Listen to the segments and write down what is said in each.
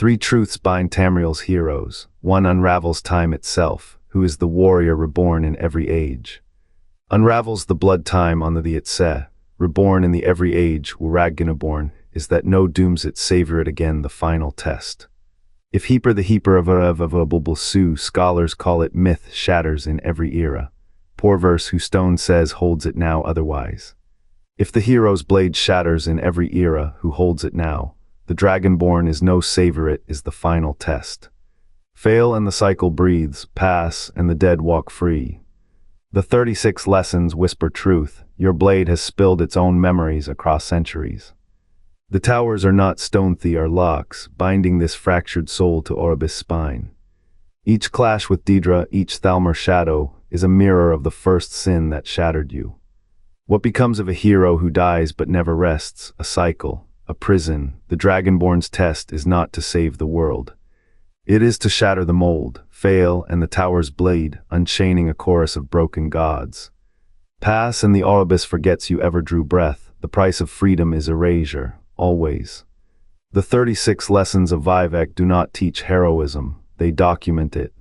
Three truths bind Tamriel's heroes. One unravels time itself, who is the warrior reborn in every age. Unravels the blood time on the Itse, reborn in the every age, Uraginaborn, is that no dooms it savor it again the final test. If Heaper the Heaper of Bulbulsu, scholars call it myth, shatters in every era. Poor verse who stone says holds it now otherwise. If the hero's blade shatters in every era, who holds it now? The Dragonborn is no savor it is the final test. Fail and the cycle breathes, pass and the dead walk free. The 36 lessons whisper truth, your blade has spilled its own memories across centuries. The towers are not stone, they are locks, binding this fractured soul to Aurbis' spine. Each clash with Daedra, each Thalmor shadow, is a mirror of the first sin that shattered you. What becomes of a hero who dies but never rests? A cycle, a prison. The Dragonborn's test is not to save the world. It is to shatter the mold, fail, and the tower's blade, unchaining a chorus of broken gods. Pass and the Aurbis forgets you ever drew breath. The price of freedom is erasure, always. The 36 lessons of Vivec do not teach heroism, they document it.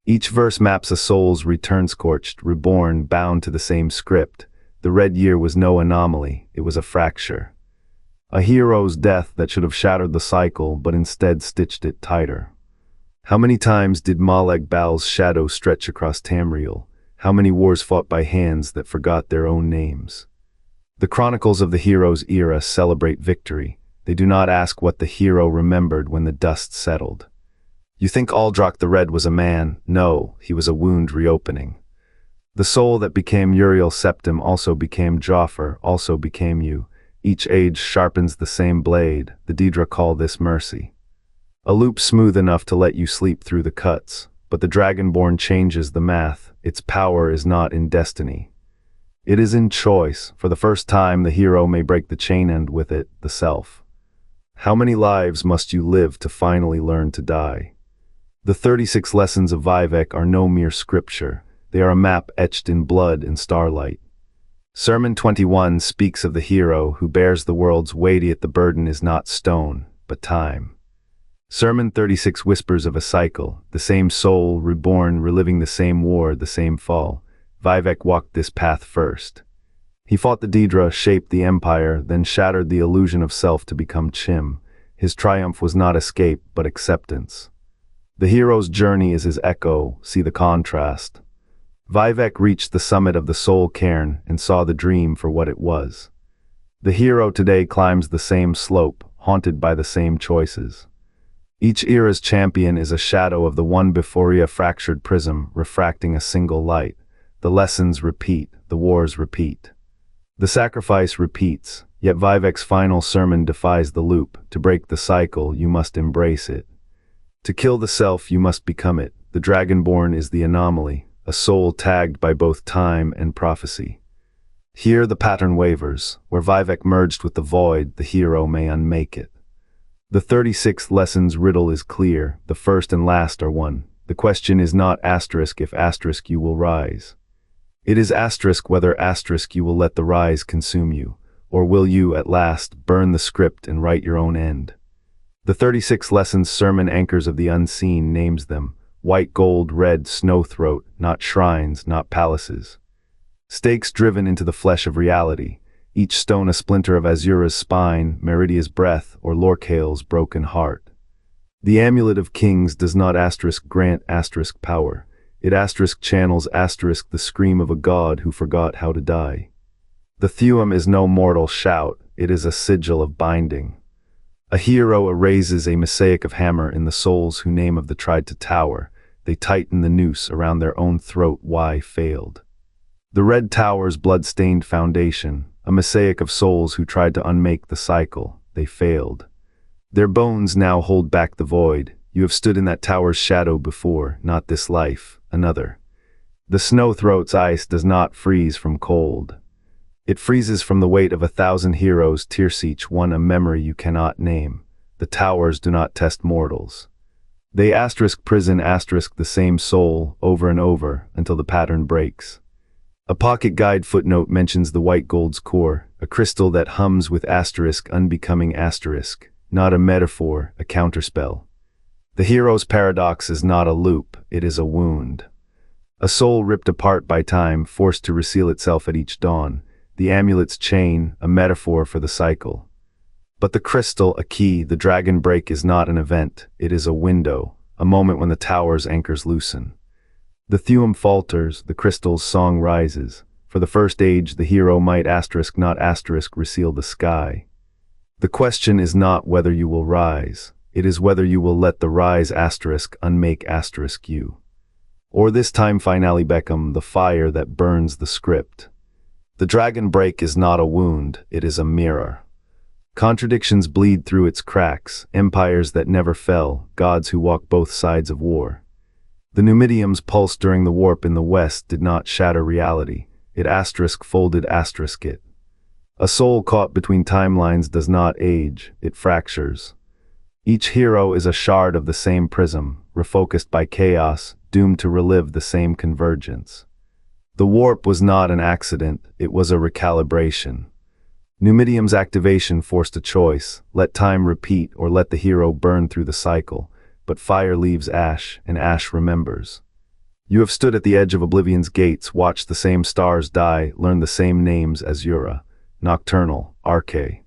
Each verse maps a soul's return, scorched, reborn, bound to the same script. The red year was no anomaly, it was a fracture. A hero's death that should have shattered the cycle, but instead stitched it tighter. How many times did Molag Bal's shadow stretch across Tamriel? How many wars fought by hands that forgot their own names? The chronicles of the hero's era celebrate victory. They do not ask what the hero remembered when the dust settled. You think Aldroch the Red was a man? No, he was a wound reopening. The soul that became Uriel Septim also became Joffre, also became you. Each age sharpens the same blade. The Daedra call this mercy. A loop smooth enough to let you sleep through the cuts, but the Dragonborn changes the math. Its power is not in destiny. It is in choice. For the first time, the hero may break the chain and with it, the self. How many lives must you live to finally learn to die? The 36 lessons of Vivec are no mere scripture. They are a map etched in blood and starlight. Sermon 21 speaks of the hero who bears the world's weight, yet the burden is not stone, but time. Sermon 36 whispers of a cycle, the same soul, reborn, reliving the same war, the same fall. Vivec walked this path first. He fought the Daedra, shaped the empire, then shattered the illusion of self to become CHIM. His triumph was not escape, but acceptance. The hero's journey is his echo, see the contrast. Vivec reached the summit of the soul cairn and saw the dream for what it was. The hero today climbs the same slope, haunted by the same choices. Each era's champion is a shadow of the one before, a fractured prism, refracting a single light. The lessons repeat, the wars repeat. The sacrifice repeats, yet Vivec's final sermon defies the loop. To break the cycle, you must embrace it. To kill the self, you must become it. The Dragonborn is the anomaly, a soul tagged by both time and prophecy. Here the pattern wavers. Where Vivec merged with the void, the hero may unmake it. The 36th lesson's riddle is clear. The first and last are one. The question is not asterisk if asterisk you will rise. It is asterisk whether asterisk you will let the rise consume you, or will you, at last, burn the script and write your own end. The 36 lessons sermon anchors of the unseen names them. White gold, red, snowthroat, not shrines, not palaces. Stakes driven into the flesh of reality. Each stone a splinter of Azura's spine, Meridia's breath, or Lorkhan's broken heart. The amulet of kings does not asterisk grant asterisk power. It asterisk channels asterisk the scream of a god who forgot how to die. The Thuum is no mortal shout, it is a sigil of binding. A hero erases a mosaic of hammer in the souls who name of the tried to tower. They tighten the noose around their own throat. Why failed? The red tower's blood-stained foundation, a mosaic of souls who tried to unmake the cycle. They failed. Their bones now hold back the void. You have stood in that tower's shadow before, not this life, another. The snowthroat's ice does not freeze from cold. It freezes from the weight of 1,000 heroes, tears each one a memory you cannot name. The towers do not test mortals. They asterisk prison asterisk the same soul over and over until the pattern breaks. A pocket guide footnote mentions the white gold's core, a crystal that hums with asterisk unbecoming asterisk. not a metaphor, a counterspell. The hero's paradox is not a loop, it is a wound. A soul ripped apart by time, forced to reseal itself at each dawn. The amulet's chain, a metaphor for the cycle. But the crystal, a key, the dragon break is not an event, it is a window, a moment when the tower's anchors loosen. The Thuum falters, the crystal's song rises. For the first age, the hero might not reseal the sky. The question is not whether you will rise, it is whether you will let the rise unmake you. Or this time finale become the fire that burns the script. The dragon break is not a wound, it is a mirror. Contradictions bleed through its cracks, empires that never fell, gods who walk both sides of war. The Numidium's pulse during the warp in the west did not shatter reality, it folded it. A soul caught between timelines does not age, it fractures. Each hero is a shard of the same prism, refocused by chaos, doomed to relive the same convergence. The warp was not an accident, it was a recalibration. Numidium's activation forced a choice, let time repeat or let the hero burn through the cycle, but fire leaves ash, and ash remembers. You have stood at the edge of Oblivion's gates, watched the same stars die, learned the same names as Azura, Nocturnal, Arche.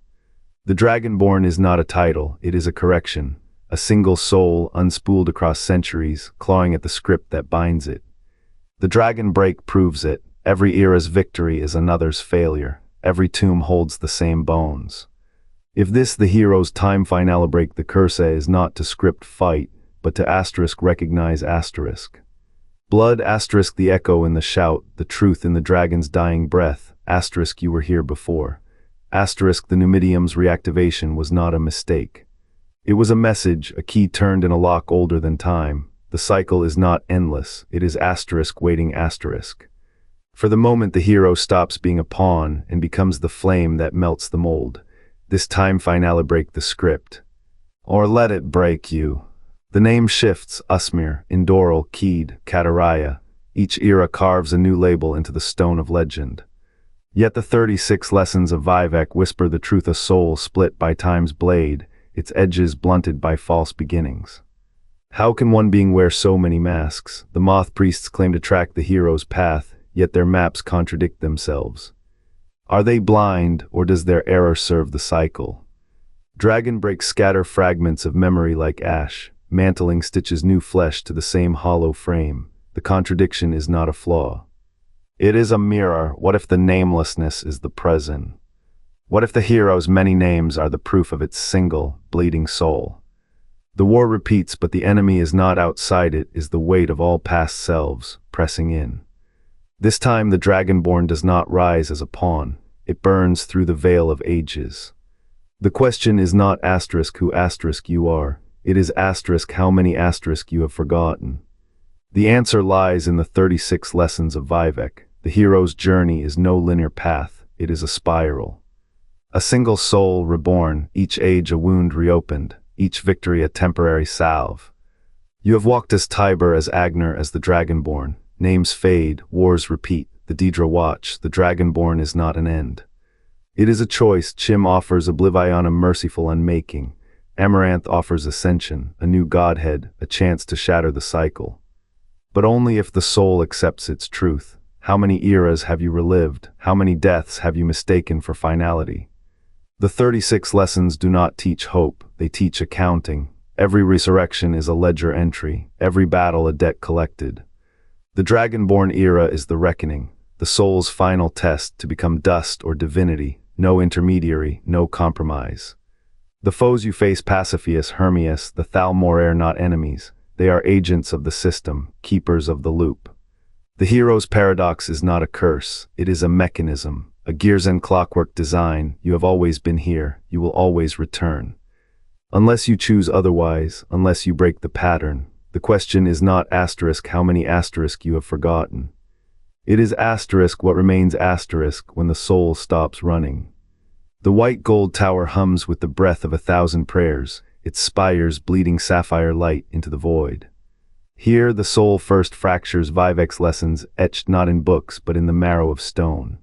The Dragonborn is not a title, it is a correction, a single soul unspooled across centuries, clawing at the script that binds it. The dragon break proves it, every era's victory is another's failure, every tomb holds the same bones. If this the hero's time finale break, the curse is not to script fight, but to recognize blood the echo in the shout, the truth in the dragon's dying breath, you were here before. The Numidium's reactivation was not a mistake. It was a message, a key turned in a lock older than time. The cycle is not endless, it is waiting . For the moment the hero stops being a pawn and becomes the flame that melts the mold. This time finale break the script. Or let it break you. The name shifts, Usmir, Indoral, Keed, Kataraya. Each era carves a new label into the stone of legend. Yet the 36 lessons of Vivec whisper the truth, a soul split by time's blade, its edges blunted by false beginnings. How can one being wear so many masks? The moth priests claim to track the hero's path, yet their maps contradict themselves. Are they blind, or does their error serve the cycle? Dragon breaks scatter fragments of memory like ash, mantling stitches new flesh to the same hollow frame. The contradiction is not a flaw. It is a mirror. What if the namelessness is the present? What if the hero's many names are the proof of its single, bleeding soul? The war repeats, but the enemy is not outside it, is the weight of all past selves, pressing in. This time the Dragonborn does not rise as a pawn, it burns through the veil of ages. The question is not who you are, it is how many you have forgotten. The answer lies in the 36 lessons of Vivec. The hero's journey is no linear path, it is a spiral. A single soul reborn, each age a wound reopened, each victory a temporary salve. You have walked as Tiber, as Agnar, as the Dragonborn. Names fade, wars repeat, the Daedra watch, the Dragonborn is not an end. It is a choice. CHIM offers Oblivion, a merciful unmaking. Amaranth offers ascension, a new godhead, a chance to shatter the cycle. But only if the soul accepts its truth. How many eras have you relived? How many deaths have you mistaken for finality? The 36 lessons do not teach hope, they teach accounting. Every resurrection is a ledger entry, every battle a debt collected. The Dragonborn era is the reckoning, the soul's final test to become dust or divinity, no intermediary, no compromise. The foes you face, Pasiphaeus, Hermias, the Thalmor, are not enemies, they are agents of the system, keepers of the loop. The hero's paradox is not a curse, it is a mechanism, a gears and clockwork design. You have always been here, you will always return. Unless you choose otherwise, unless you break the pattern, the question is not how many you have forgotten. It is what remains when the soul stops running. The white gold tower hums with the breath of 1,000 prayers, its spires bleeding sapphire light into the void. Here the soul first fractures Vivec's lessons, etched not in books but in the marrow of stone.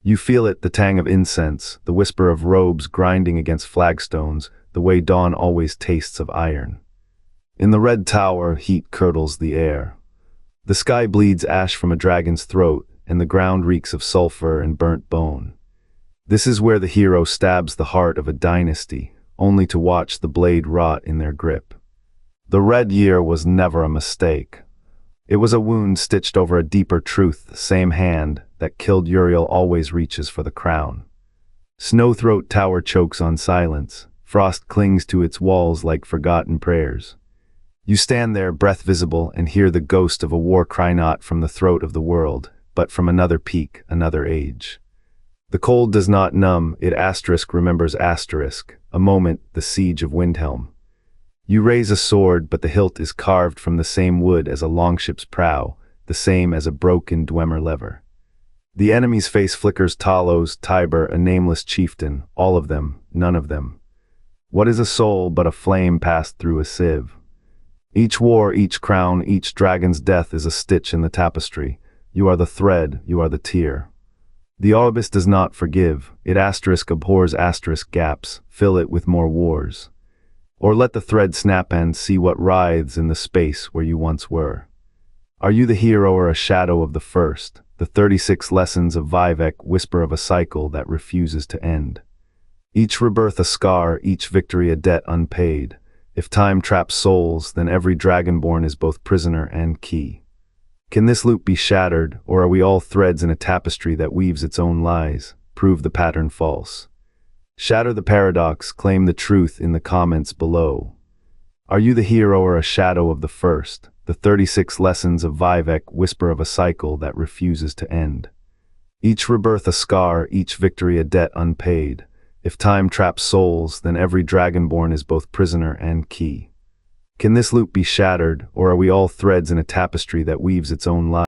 You feel it, the tang of incense, the whisper of robes grinding against flagstones, the way dawn always tastes of iron. In the red tower, heat curdles the air. The sky bleeds ash from a dragon's throat, and the ground reeks of sulfur and burnt bone. This is where the hero stabs the heart of a dynasty, only to watch the blade rot in their grip. The Red Year was never a mistake. It was a wound stitched over a deeper truth. The same hand that killed Uriel always reaches for the crown. Snowthroat Tower chokes on silence. Frost clings to its walls like forgotten prayers. You stand there, breath visible, and hear the ghost of a war cry, not from the throat of the world, but from another peak, another age. The cold does not numb, it remembers a moment, the siege of Windhelm. You raise a sword, but the hilt is carved from the same wood as a longship's prow, the same as a broken Dwemer lever. The enemy's face flickers. Talos, Tiber, a nameless chieftain, all of them, none of them. What is a soul but a flame passed through a sieve? Each war, each crown, each dragon's death is a stitch in the tapestry. You are the thread, you are the tear. The Aurbis does not forgive, it abhors gaps, fill it with more wars. Or let the thread snap and see what writhes in the space where you once were. Are you the hero or a shadow of the first? The 36 lessons of Vivec whisper of a cycle that refuses to end. Each rebirth a scar, each victory a debt unpaid. If time traps souls, then every dragonborn is both prisoner and key. Can this loop be shattered, or are we all threads in a tapestry that weaves its own lies? Prove the pattern false. Shatter the paradox, claim the truth in the comments below. Are you the hero or a shadow of the first? The 36 lessons of Vivec whisper of a cycle that refuses to end. Each rebirth a scar, each victory a debt unpaid. If time traps souls, then every dragonborn is both prisoner and key. Can this loop be shattered, or are we all threads in a tapestry that weaves its own lies?